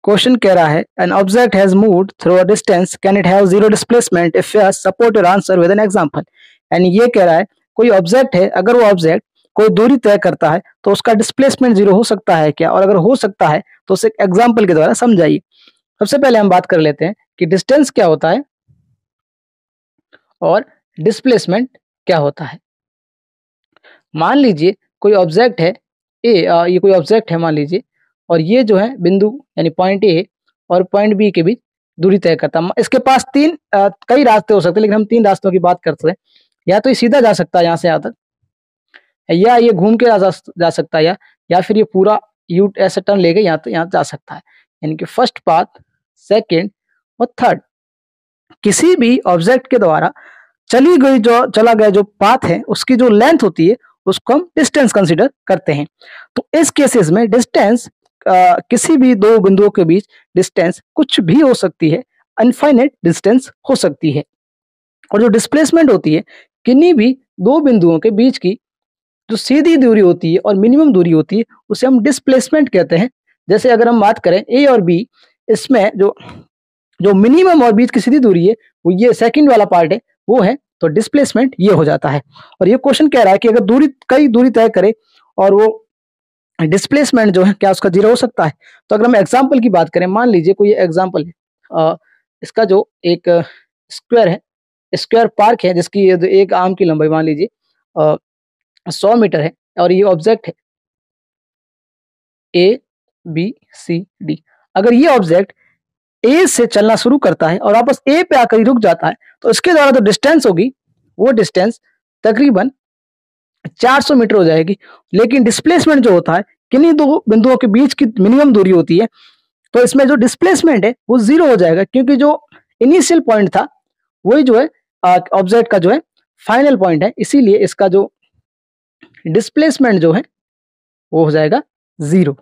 Question कह रहा है an object has moved through a distance can it have zero displacement if yes support your answer with an example. यानी ये कह रहा है कोई ऑब्जेक्ट है, अगर वो ऑब्जेक्ट कोई दूरी तय करता है तो उसका डिस्प्लेसमेंट जीरो हो सकता है क्या, और अगर हो सकता है तो उसे एग्जाम्पल के द्वारा समझाइए। सबसे पहले हम बात कर लेते हैं कि डिस्टेंस क्या होता है और डिस्प्लेसमेंट क्या होता है। मान लीजिए कोई ऑब्जेक्ट है ए, ये कोई ऑब्जेक्ट है मान लीजिए, और ये जो है बिंदु यानी पॉइंट ए और पॉइंट बी के बीच दूरी तय करता है। इसके पास कई रास्ते हो सकते हैं, लेकिन हम 3 रास्तों की बात करते हैं। या तो ये सीधा जा सकता है यहाँ से यहाँ तक, या ये घूम के जा सकता है, या फिर ये पूरा यू ऐसा टर्न लेके यहाँ जा सकता है। यानी कि फर्स्ट पाथ, सेकेंड और थर्ड, किसी भी ऑब्जेक्ट के द्वारा चला गया जो पाथ है उसकी जो लेंथ होती है उसको हम डिस्टेंस कंसीडर करते हैं। तो इस केसेस में डिस्टेंस किसी भी दो बिंदुओं के बीच डिस्टेंस कुछ भी हो सकती है, अनफाइनाइट डिस्टेंस हो सकती है। और जो डिस्प्लेसमेंट होती है किन्हीं भी दो बिंदुओं के बीच की जो सीधी दूरी होती है और मिनिमम दूरी होती है उसे हम डिस्प्लेसमेंट कहते हैं। जैसे अगर हम बात करें ए और बी, इसमें जो मिनिमम और बीच की सीधी दूरी है वो ये सेकंड वाला पार्ट है, वो है, तो डिस्प्लेसमेंट ये हो जाता है। और ये क्वेश्चन कह रहा है कि अगर कई दूरी तय करे और वो डिस्प्लेसमेंट जो है क्या उसका जीरो हो सकता है। तो अगर हम एग्जाम्पल की बात करें, मान लीजिए कोई एग्जाम्पल है, इसका जो एक स्क्वायर है, स्क्वायर पार्क है जिसकी एक आर्म की लंबाई मान लीजिए 100 मीटर है, और ये ऑब्जेक्ट है ए बी सी डी। अगर ये ऑब्जेक्ट ए से चलना शुरू करता है और वापस ए पे आकर रुक जाता है तो इसके द्वारा जो डिस्टेंस होगी वो डिस्टेंस तकरीबन 400 मीटर हो जाएगी। लेकिन डिस्प्लेसमेंट जो होता है किन्हीं दो बिंदुओं के बीच की मिनिमम दूरी होती है, तो इसमें जो डिस्प्लेसमेंट है वो जीरो हो जाएगा, क्योंकि जो इनिशियल पॉइंट था वही जो है ऑब्जेक्ट का जो है फाइनल पॉइंट है। इसीलिए इसका जो डिस्प्लेसमेंट जो है वो हो जाएगा जीरो।